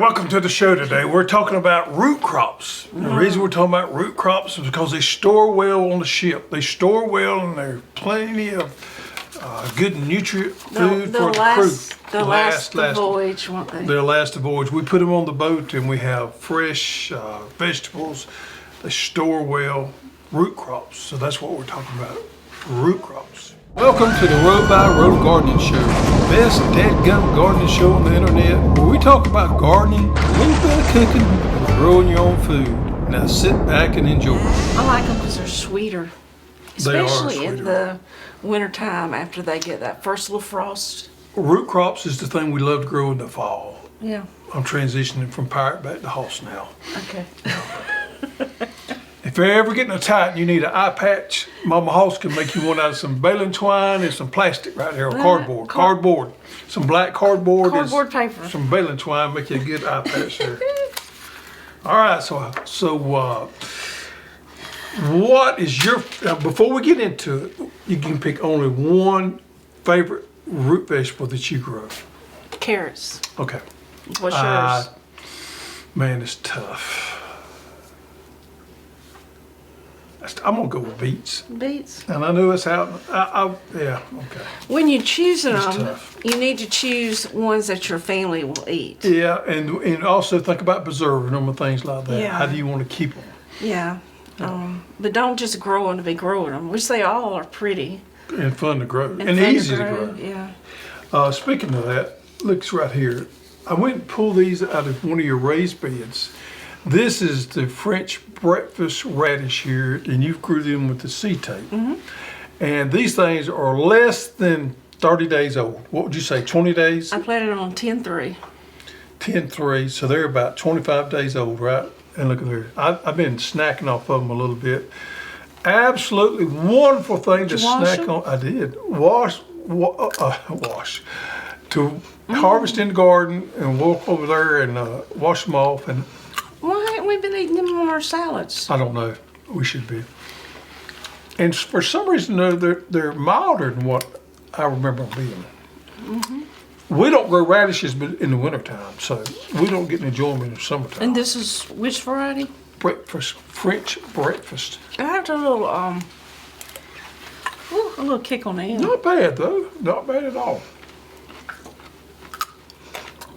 welcome to the show today. We're talking about root crops. The reason we're talking about root crops is because they store well on the ship. They store well and there's plenty of good nutrient food for the crew. They'll last the voyage, won't they? They'll last the voyage. We put them on the boat and we have fresh vegetables. They store well. Root crops. So that's what we're talking about. Root crops. Welcome to the Road by Road Gardening Show, the best dadgum gardening show on the internet, where we talk about gardening, a little bit of cooking, and growing your own food. Now sit back and enjoy. I like them because they're sweeter, especially sweeter. in the wintertime after they get that first little frost. Root crops is the thing we love to grow in the fall. Yeah. I'm transitioning from pirate back to hoss now. Okay. If you're ever getting a tight and you need an eye patch, Mama Hoss can make you one out of some baling twine and some plastic right there, or cardboard. Cardboard. Some black cardboard. Cardboard paper. Some baling twine, make you a good eye patch there. All right, so what is your, before we get into it, you can pick only one favorite root vegetable that you grow. Carrots. Okay. What's yours? Man, it's tough. I'm gonna go with beets. Beets. And I know it's out. Yeah, okay. When you're choosing them, tough. you need to choose ones that your family will eat. Yeah, and also think about preserving them and things like that. Yeah. How do you want to keep them? Yeah. But don't just grow them to be growing them, which they all are pretty. And fun to grow. And fun easy to grow. Yeah. Speaking of that, looks right here. I went and pulled these out of one of your raised beds. This is the French breakfast radish here, and you grew them with the seed tape. Mm-hmm. And these things are less than 30 days old. What would you say, 20 days? I planted them on 10-3. 10-3, so they're about 25 days old, right? And look at there. I've been snacking off of them a little bit. Absolutely wonderful thing to snack on. I did. Wash. To harvest in the garden and walk over there and wash them off. And why haven't we been eating them on our salads? I don't know. We should be. And for some reason, they're milder than what I remember them being. Mm-hmm. We don't grow radishes in the wintertime, so we don't get any enjoyment in the summertime. And this is which variety? Breakfast, French breakfast. I have a little kick on the end. Not bad though. Not bad at all.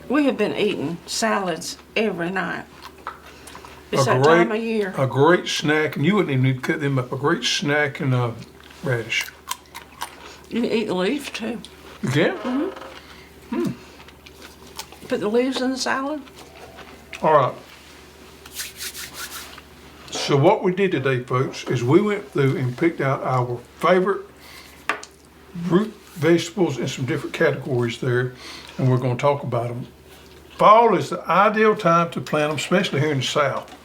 We have been eating salads every night. It's that time of year. A great snack, and you wouldn't even need to cut them up. A great snack and radish. You can eat the leaves too. You can? Mm-hmm. Put the leaves in the salad. All right. So what we did today, folks, is we went through and picked out our favorite root vegetables in some different categories there, and we're going to talk about them. Fall is the ideal time to plant them, especially here in the South.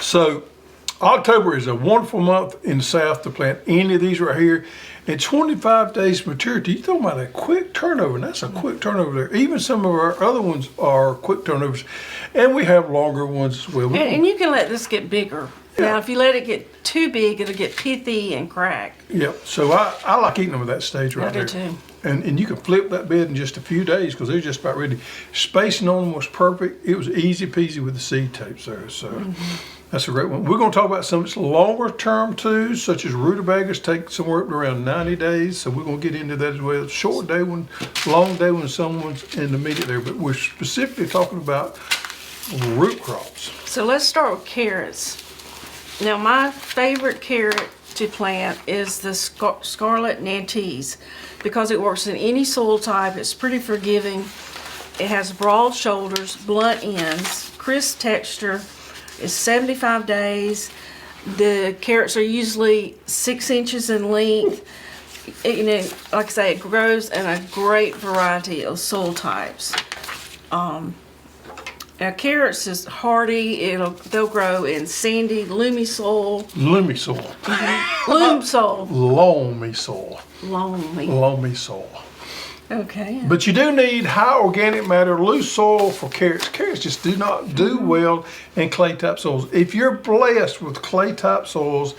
So October is a wonderful month in the South to plant any of these right here. At 25 days maturity, you're talking about a quick turnover, and that's a quick turnover there. Even some of our other ones are quick turnovers, and we have longer ones as well. And you can let this get bigger. Yeah. Now, if you let it get too big, it'll get pithy and crack. Yep. So I like eating them at that stage right there. I do too. And you can flip that bed in just a few days because they're just about ready. Spacing on them was perfect. It was easy peasy with the seed tapes there. So that's a great one. We're going to talk about some that's longer term too, such as rutabagas take somewhere up to around 90 days. So we're going to get into that as well. Short day one, long day when someone's in the middle there. But we're specifically talking about root crops. So let's start with carrots. Now my favorite carrot to plant is the Scarlet Nantes because it works in any soil type. It's pretty forgiving. It has broad shoulders, blunt ends, crisp texture. It's 75 days. The carrots are usually 6 inches in length. Like I say, it grows in a great variety of soil types. Now carrots is hardy. They'll grow in sandy, loamy soil. Loamy soil. Loam soil. Loamy soil. Loamy. Loamy soil. Okay. But you do need high organic matter, loose soil for carrots. Carrots just do not do well in clay type soils. If you're blessed with clay type soils,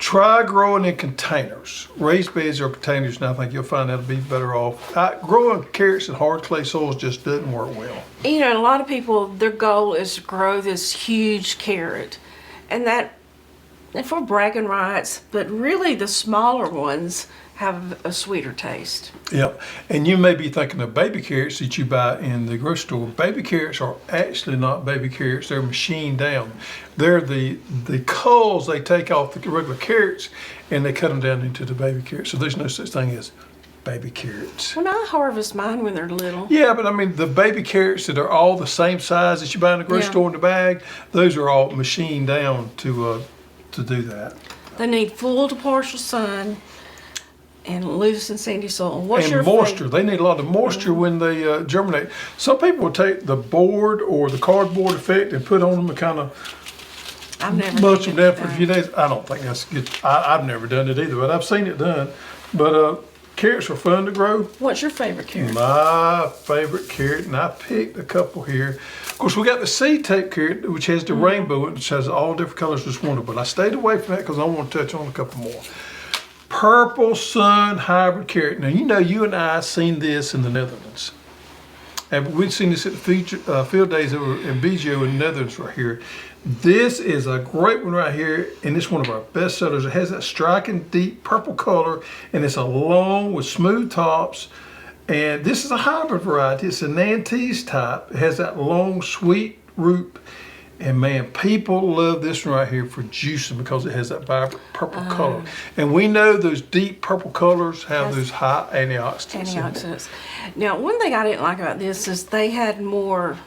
Try growing in containers. Raised beds or containers, and I think you'll find that'll be better off. Growing carrots in hard clay soils just doesn't work well. You know, a lot of people, their goal is to grow this huge carrot. And for bragging rights, but really the smaller ones have a sweeter taste. Yep. And you may be thinking of baby carrots that you buy in the grocery store. Baby carrots are actually not baby carrots. They're machined down. They're the culls they take off the regular carrots and they cut them down into the baby carrots. So there's no such thing as baby carrots. When I harvest mine when they're little. Yeah, but I mean the baby carrots that are all the same size that you buy in the grocery store in the bag, those are all machined down to do that. They need full to partial sun and loose and sandy soil. What's and your moisture. They need a lot of moisture when they germinate. Some people will take the board or the cardboard effect and put on them and kind of I've never mulch done them it down for a few days. I don't think that's good. I've never done it either, but I've seen it done. But carrots are fun to grow. What's your favorite carrot? My favorite carrot, and I picked a couple here. Of course, we got the seed tape carrot, which has the rainbow, which has all different colors. It's wonderful. But I stayed away from that because I want to touch on a couple more. Purple Sun Hybrid Carrot. Now, you know, you and I seen this in the Netherlands. And we've seen this at the field days over in Bijou in the Netherlands right here. This is a great one right here, and it's one of our best sellers. It has that striking deep purple color, and it's a long with smooth tops. And this is a hybrid variety. It's a Nantes type. It has that long, sweet root. And man, people love this one right here for juicing because it has that vibrant purple color. And we know those deep purple colors have those high antioxidants. Antioxidants. Now, one thing I didn't like about this is they had more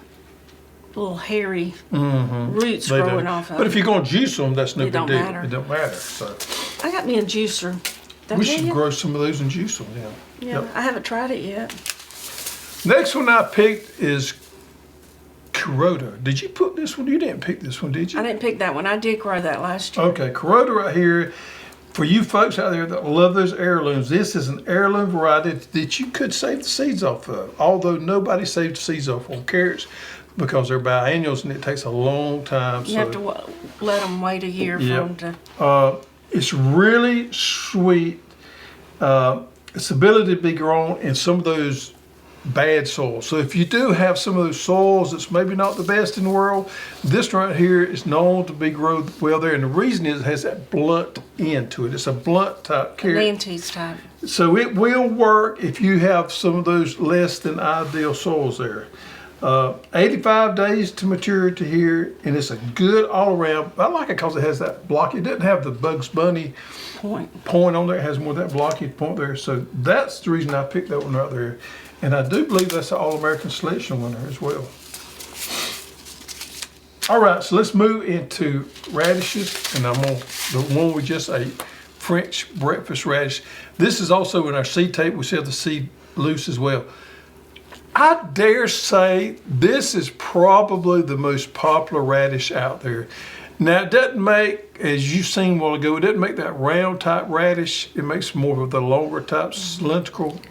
little hairy roots They growing do. off of But if you're going to juice them, that's no It big don't deal. matter. It don't matter. So I got me a juicer. Did I we tell should you? grow some of those and juice them. Yeah. Yeah, Yep. I haven't tried it yet. Next one I picked is Kuroda. Did you put this one? You didn't pick this one, did you? I didn't pick that one. I did grow that last year. Okay, Kuroda right here. For you folks out there that love those heirlooms, this is an heirloom variety that you could save the seeds off of. Although nobody saves the seeds off on carrots because they're biennials and it takes a long time. You have to let them wait a year for them to. It's really sweet. Its ability to be grown in some of those bad soils. So if you do have some of those soils that's maybe not the best in the world, this right here is known to be grown well there. And the reason is it has that blunt end to it. It's a blunt type carrot. Nantes type. So it will work if you have some of those less than ideal soils there. 85 days to maturity here, and it's a good all around. I like it because it has that blocky. It doesn't have the Bugs Bunny point on there. It has more of that blocky point there. So that's the reason I picked that one right there. And I do believe that's an All-American selection winner as well. All right, so let's move into radishes, and I'm on the one we just ate, French breakfast radish. This is also in our seed tape. We still have the seed loose as well. I dare say this is probably the most popular radish out there. Now, it doesn't make, as you've seen a while ago, it doesn't make that round type radish. It makes more of the longer type cylindrical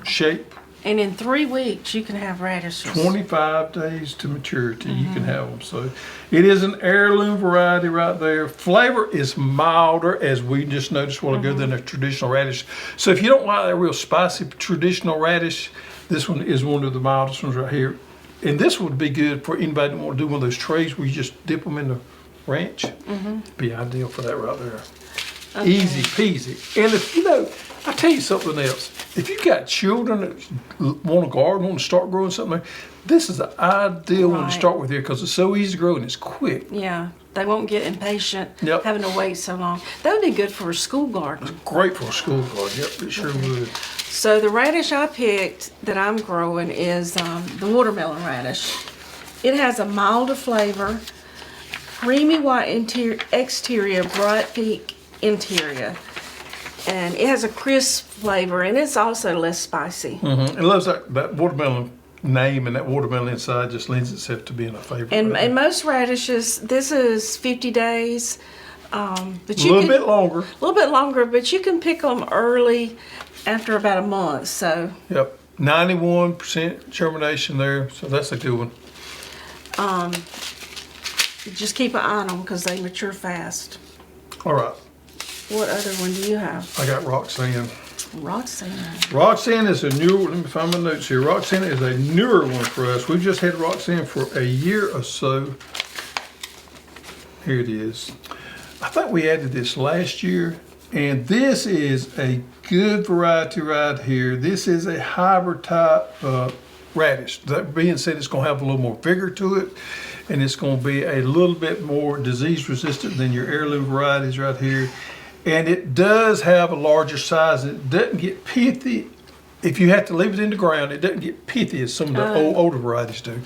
shape. And in 3 weeks, you can have radishes. 25 days to maturity, you can have them. So it is an heirloom variety right there. Flavor is milder, as we just noticed a while ago, than a traditional radish. So if you don't like that real spicy traditional radish, this one is one of the mildest ones right here. And this would be good for anybody that want to do one of those trays where you just dip them in the ranch. Be ideal for that right there. Okay. Easy peasy. And if, you know, I'll tell you something else. If you've got children that want a garden, want to start growing something, this is the ideal one to start with here because it's so easy to grow and it's quick. Yeah, they won't get impatient having to wait so long. That would be good for a school garden. Great for a school garden. Yep, it sure would. So the radish I picked that I'm growing is the watermelon radish. It has a milder flavor, creamy white exterior, bright pink interior. And it has a crisp flavor, and it's also less spicy. It loves that watermelon name, and that watermelon inside just lends itself to being a favorite. And most radishes, this is 50 days. But a little bit longer. A little bit longer, but you can pick them early after about a month. So. Yep, 91% germination there, so that's a good one. Just keep an eye on them because they mature fast. All right. What other one do you have? I got Roxanne. Roxanne. Roxanne is a newer, let me find my notes here. Roxanne is a newer one for us. We've just had Roxanne for a year or so. Here it is. I think we added this last year, and this is a good variety right here. This is a hybrid type radish. That being said, it's going to have a little more vigor to it, and it's going to be a little bit more disease resistant than your heirloom varieties right here. And it does have a larger size. It doesn't get pithy. If you have to leave it in the ground, it doesn't get pithy as some of the older varieties do.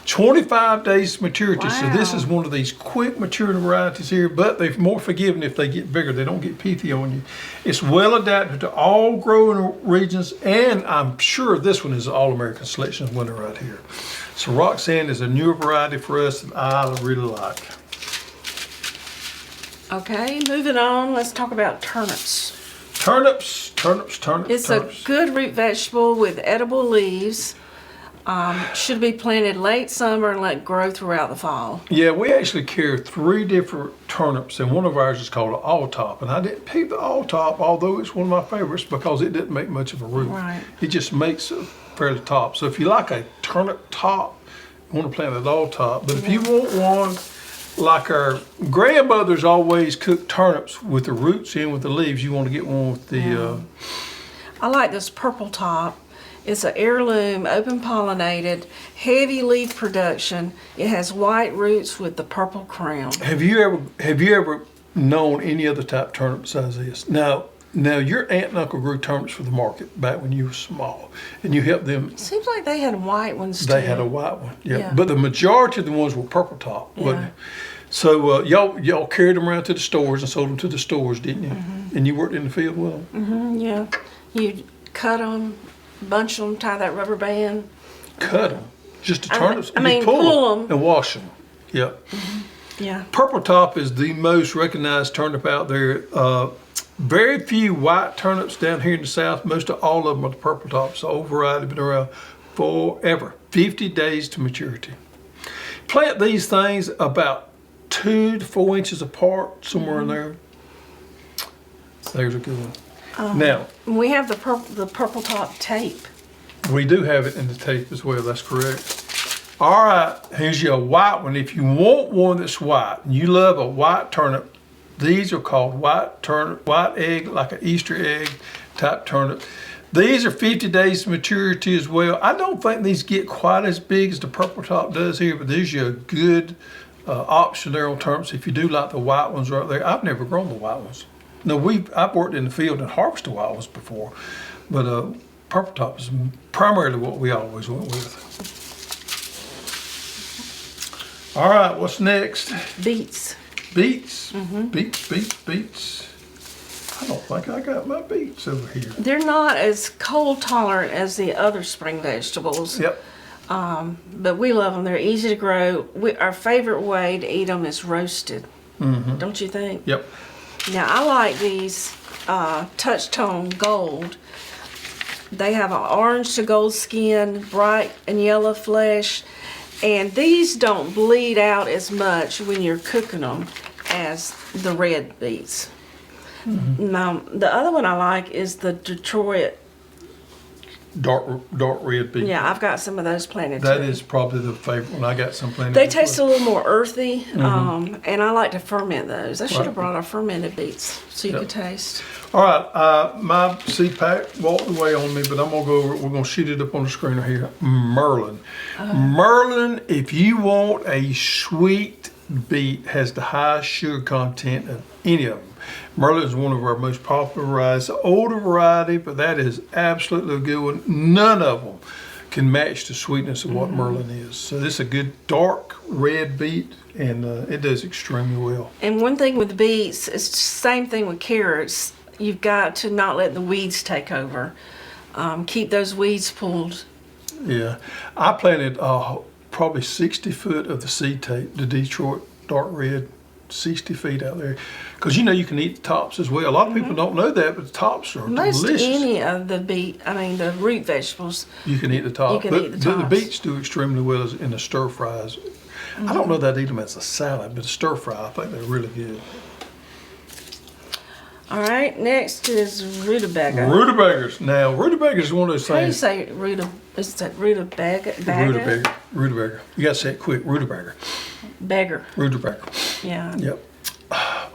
25 days maturity. Wow. So this is one of these quick maturing varieties here, but they're more forgiving if they get bigger. They don't get pithy on you. It's well adapted to all growing regions, and I'm sure this one is an All-American Selection winner right here. So Roxanne is a newer variety for us that I really like. Okay, moving on, let's talk about turnips. Turnips. It's a good root vegetable with edible leaves. Should be planted late summer and let grow throughout the fall. Yeah, we actually carry 3 different turnips, and one of ours is called an all-top. And I didn't pick the all-top, although it's one of my favorites because it didn't make much of a root. Right. It just makes a fairly top. So if you like a turnip top, you want to plant an all-top. But if you want one, like our grandmothers always cooked turnips with the roots in with the leaves, you want to get one with the... I like this purple top. It's an heirloom, open pollinated, heavy leaf production. It has white roots with the purple crown. Have you ever known any other type turnip besides this? Now your aunt and uncle grew turnips for the market back when you were small, and you helped them. Seems like they had white ones too. They had a white one, Yeah. But the majority of the ones were purple top, wasn't it? So y'all carried them around to the stores and sold them to the stores, didn't you? Mm-hmm. And you worked in the field with them? Mm-hmm, yeah. You cut them, bunch them, tie that rubber band. Cut them? Just the turnips? You pull them. And wash them. Yep. Mm-hmm. Yeah. Purple top is the most recognized turnip out there. Very few white turnips down here in the South. Most of all of them are the purple tops. The old variety been around forever. 50 days to maturity. Plant these things about 2 to 4 inches apart, somewhere in there. There's a good one. Now, We have the purple top tape. we do have it in the tape as well. That's correct. All right, here's your white one. If you want one that's white, and you love a white turnip, these are called white turnip, white egg, like an Easter egg type turnip. These are 50 days to maturity as well. I don't think these get quite as big as the purple top does here, but these are a good option there on turnips if you do like the white ones right there. I've never grown the white ones. No, I've worked in the field and harvested white ones before, but purple top is primarily what we always went with. All right, what's next? Beets. Beets. Beets. I don't think I got my beets over here. They're not as cold tolerant as the other spring vegetables. Yep. Mm-hmm. But we love them. They're easy to grow. Our favorite way to eat them is roasted. Don't you think? Yep. Now, I like these Touchstone Gold. They have an orange to gold skin, bright and yellow flesh, and these don't bleed out as much when you're cooking them as the red beets. Now, the other one I like is the Detroit. Dark red beet. Yeah, I've got some of those planted That too. is probably the favorite one. I got some planted. They as taste well. a little more earthy, and I like to ferment those. I should have brought our fermented beets so you could taste. All right, my seed pack walked away on me, but I'm gonna go over it. We're gonna shoot it up on the screen right here. Merlin. Merlin, if you want a sweet beet, has the highest sugar content of any of them. Merlin is one of our most popular varieties. It's an older variety, but that is absolutely a good one. None of them can match the sweetness of what Merlin is. So this is a good dark red beet, and it does extremely well. And one thing with beets, it's the same thing with carrots. You've got to not let the weeds take over. Keep those weeds pulled. Yeah, I planted probably 60 foot of the seed tape, the Detroit dark red, 60 feet out there. Because you can eat the tops as well. A lot of people don't know that, but the tops are Most delicious. any of the root vegetables. You can eat the top. You can eat the But the tops. beets do extremely well in the stir fries. I don't know that I'd eat them as a salad, but a stir fry, I think they're really good. All right, next is rutabaga. Rutabagas. Now, rutabaga is one of those How do you things. say is that rutabaga? Rutabaga. Rutabaga. You gotta say it quick. Rutabaga. Beggar. Rutabaga. Yeah. Yep.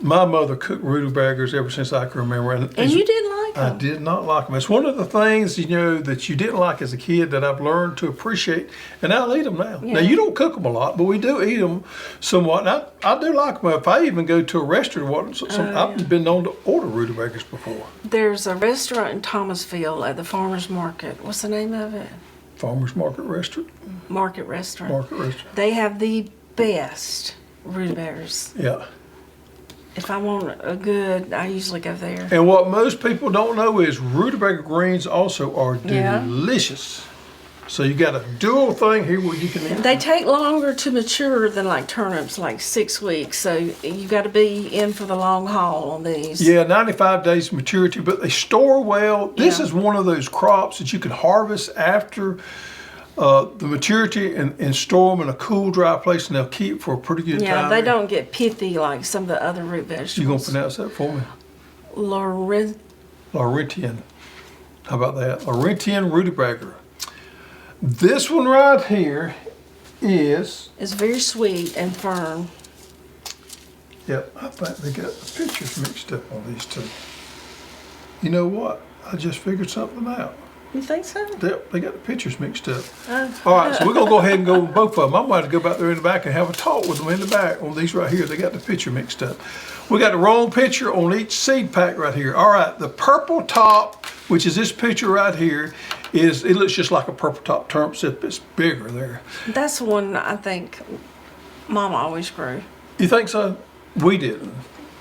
My mother cooked rutabagas ever since I can remember. And you didn't like I them? did not like them. It's one of the things, that you didn't like as a kid that I've learned to appreciate, and I'll eat them now. Yeah. Now, you don't cook them a lot, but we do eat them somewhat. And I do like them. If I even go to a restaurant, I've been known to order rutabagas before. There's a restaurant in Thomasville at the farmer's market. What's the name of it? Farmer's Market Restaurant. Market Restaurant. Market Restaurant. They have the best rutabagas. Yeah. If I want a good, I usually go there. And what most people don't know is rutabaga greens also are Yeah. delicious. So you got a dual thing here where you can eat. They take longer to mature than like turnips, like 6 weeks. So you got to be in for the long haul on these. Yeah, 95 days maturity, but they store well. This Yeah. is one of those crops that you can harvest after the maturity and store them in a cool, dry place, and they'll keep for a pretty good Yeah, time. they don't get pithy like some of the other root vegetables. You gonna pronounce that for me? Laurentian. How about that? Laurentian rutabaga. This one right here is. It's very sweet and firm. Yep, I think they got the pictures mixed up on these two. You know what? I just figured something out. You think so? Yep, they got the pictures mixed up. All right, so we're gonna go ahead and go with both of them. I'm going to go back there in the back and have a talk with them in the back on these right here. They got the picture mixed up. We got the wrong picture on each seed pack right here. All right, the purple top, which is this picture right here, it looks just like a purple top turnip, except it's bigger there. That's the one I think Mama always grew. You think so? We didn't.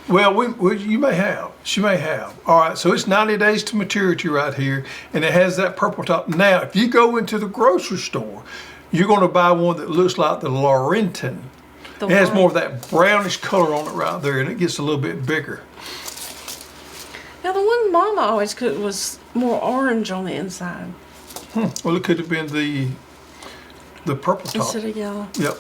Well, you may have. She may have. All right, so it's 90 days to maturity right here, and it has that purple top. Now, if you go into the grocery store, you're going to buy one that looks like the Laurentian. It has more of that brownish color on it right there, and it gets a little bit bigger. Now, the one Mama always cooked was more orange on the inside Well, it could have been the purple top. instead of yellow. Yep.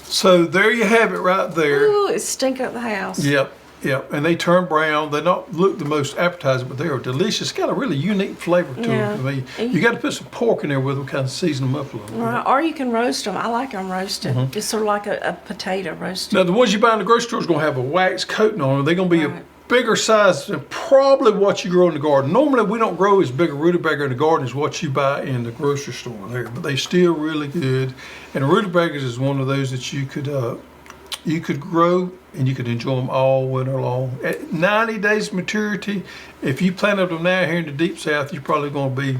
So there you have it right there. Ooh, it stink up the house. Yep. Yep, and they turn brown. They don't look the most appetizing, but they are delicious. Got a really unique flavor to Yeah. them. I mean, you got to put some pork in there with them, kind of season them up a little bit. Right, or you can roast them. I like them roasted. It's sort of like a potato roasted. Now, the ones you buy in the grocery store is going to have a wax coating on them. They're going to be Right. a bigger size than probably what you grow in the garden. Normally, we don't grow as big a rutabaga in the garden as what you buy in the grocery store there, but they still really good. And rutabagas is one of those that you could grow and you could enjoy them all winter long. At 90 days maturity, if you planted them now here in the deep south, you're probably going to be,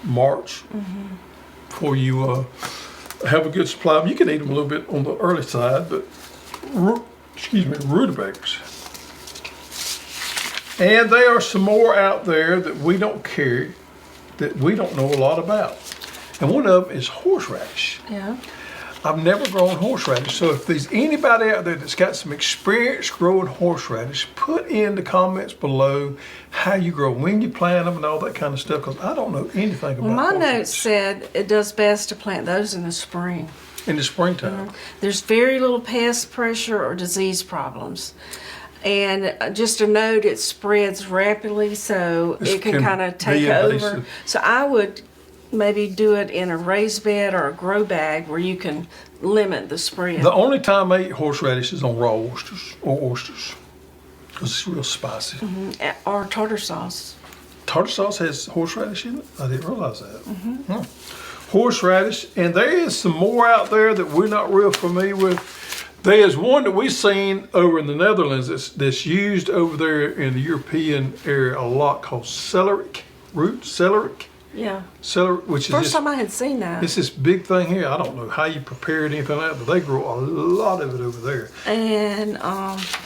March before you have a good supply. You can eat them a little bit on the early side, but, rutabagas. And there are some more out there that we don't carry, that we don't know a lot about. And one of them is horseradish. Yeah. I've never grown horseradish, so if there's anybody out there that's got some experience growing horseradish, put in the comments below how you grow, when you plant them and all that kind of stuff, because I don't know anything about Well, my horseradish. notes said it does best to plant those in the spring. In the springtime. There's very little pest pressure or disease problems. And just a note, it spreads rapidly, so This it can can kind of be take over. invasive. So I would maybe do it in a raised bed or a grow bag where you can limit the spread. The only time I eat horseradish is on raw oysters, because it's real spicy. Or tartar sauce. Tartar sauce has horseradish in it? I didn't realize that. Horseradish, and there is some more out there that we're not real familiar with. There's one that we've seen over in the Netherlands that's used over there in the European area a lot called celeric, Yeah. celery, which is First this, time I had seen that. it's this big thing here. I don't know how you prepare it, anything like that, but they grow a lot of it over there. And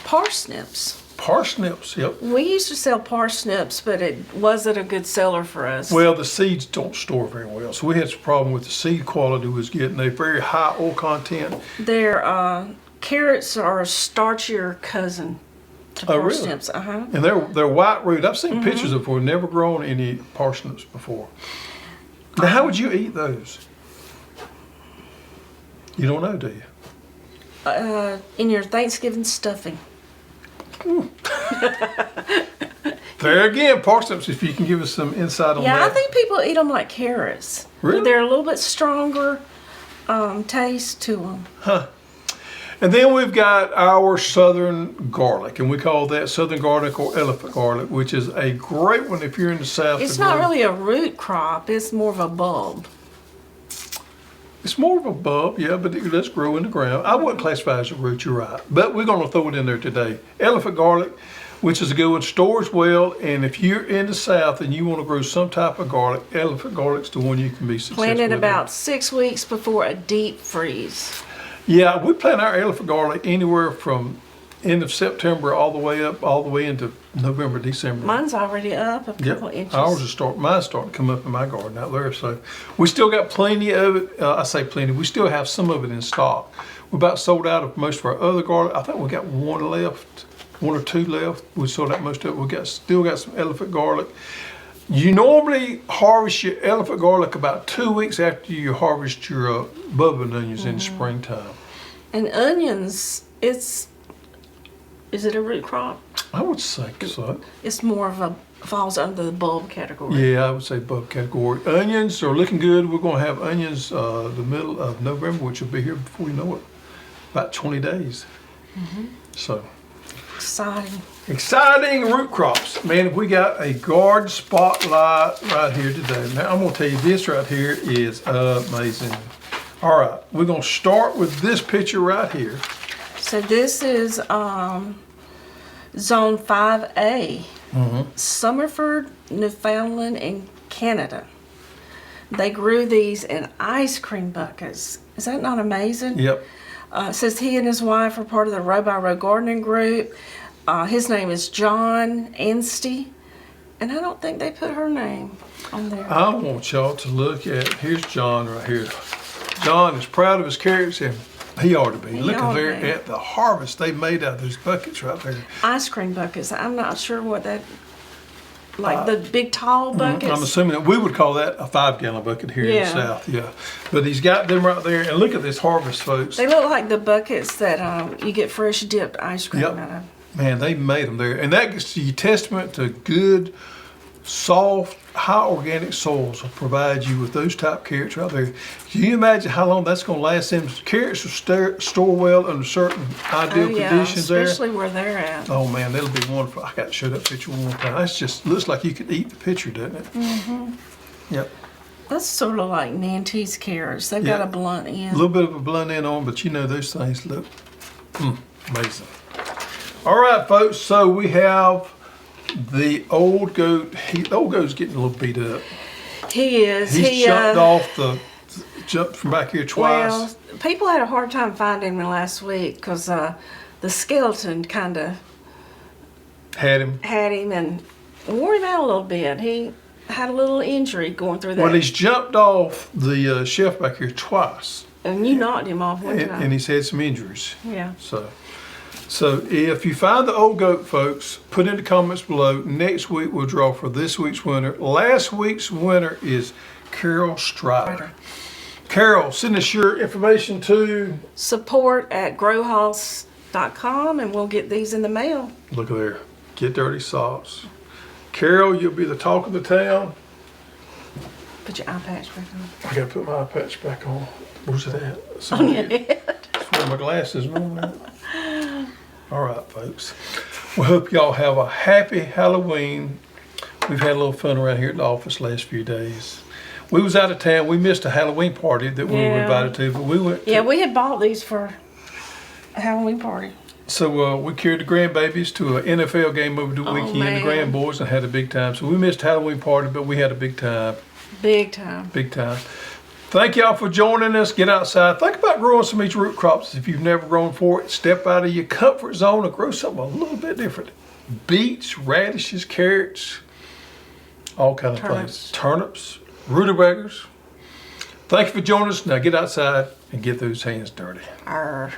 parsnips. Parsnips, yep. We used to sell parsnips, but it wasn't a good seller for us. Well, the seeds don't store very well, so we had some problem with the seed quality we was getting. They're very high oil content. Their carrots are a starchier cousin to Oh, really? parsnips. And they're white root. I've seen pictures of them. Never grown any parsnips before. Now, how would you eat those? You don't know, do you? In your Thanksgiving stuffing. There again, parsnips, if you can give us some insight on that. Yeah, I think people eat them like carrots. Really? They're a little bit stronger taste to them. Huh. And then we've got our southern garlic, and we call that southern garlic or elephant garlic, which is a great one if you're in the south. It's not really a root crop. It's more of a bulb. It's more of a bulb, yeah, but it does grow in the ground. I wouldn't classify it as a root, you're right. But we're going to throw it in there today. Elephant garlic, which is a good one, stores well, and if you're in the south and you want to grow some type of garlic, elephant garlic's the one you can be successful with. Planted about 6 weeks before a deep freeze. Yeah, we plant our elephant garlic anywhere from end of September all the way into November, December. Mine's already up a couple inches. Mine's starting to come up in my garden out there. So we still got plenty of it. I say plenty. We still have some of it in stock. We're about sold out of most of our other garlic. I think we got one or two left. We sold out most of it. Still got some elephant garlic. You normally harvest your elephant garlic about 2 weeks after you harvest your bubbling onions in the springtime. And onions, is it a root crop? I would say so. It's more of falls under the bulb category. Yeah, I would say bulb category. Onions are looking good. We're going to have onions the middle of November, which will be here before you know it. About 20 days. So. Exciting root crops. Man, we got a garden spotlight right here today. Now, I'm going to tell you this right here is amazing. All right, we're going to start with this picture right here. So this is Zone 5A, Somerford, Newfoundland, and Canada. They grew these in ice cream buckets. Is that not amazing? Yep. It says he and his wife are part of the Row by Row gardening group. His name is John Anstey, and I don't think they put her name on there. I want y'all to look at, here's John right here. John is proud of his carrots, and he ought to be. Looking there at the harvest they made out of those buckets right there. Ice cream buckets. I'm not sure what that, like the big tall buckets. I'm assuming that we would call that a 5-gallon bucket here in the south, yeah. But he's got them right there, and look at this harvest, folks. They look like the buckets that you get fresh dipped ice cream out of. Man, they made them there. And that gets you testament to good, soft, high organic soils will provide you with those type carrots right there. Can you imagine how long that's going to last? Them carrots will store well under certain ideal conditions there. Especially where they're at. Oh man, that'll be wonderful. I got to show that picture one more time. That's just, looks like you could eat the picture, doesn't it? Yep. That's sort of like Nante's carrots. They've got a blunt end. A little bit of a blunt end on, but you know those things look amazing. All right, folks, so we have the old goat. The old goat's getting a little beat up. He is. He's jumped from back here twice. Well, people had a hard time finding him last week because the skeleton kind of had him and wore him out a little bit. He had a little injury going through that. Well, he's jumped off the shelf back here twice. And you knocked him off one time. And he's had some injuries. Yeah. So if you find the old goat, folks, put in the comments below. Next week we'll draw for this week's winner. Last week's winner is Carol Strider. Carol, send us your information to support@growhouse.com and we'll get these in the mail. Look at there. Get Dirty Sauce. Carol, you'll be the talk of the town. Put your eye patch back on. I gotta put my eye patch back on. Where's it at? On your head. That's where my glasses are. All right, folks. We hope y'all have a happy Halloween. We've had a little fun around here at the office last few days. We was out of town. We missed a Halloween party that we were invited to, but we went to. Yeah, we had bought these for a Halloween party. So we carried the grandbabies to an NFL game over the weekend, the grandboys, and had a big time. So we missed Halloween party, but we had a big time. Big time. Big time. Thank y'all for joining us. Get outside. Think about growing some of these root crops. If you've never grown for it, step out of your comfort zone and grow something a little bit different. Beets, radishes, carrots, all kinds of things. Turnips, rutabagas. Thank you for joining us. Now get outside and get those hands dirty. Arr.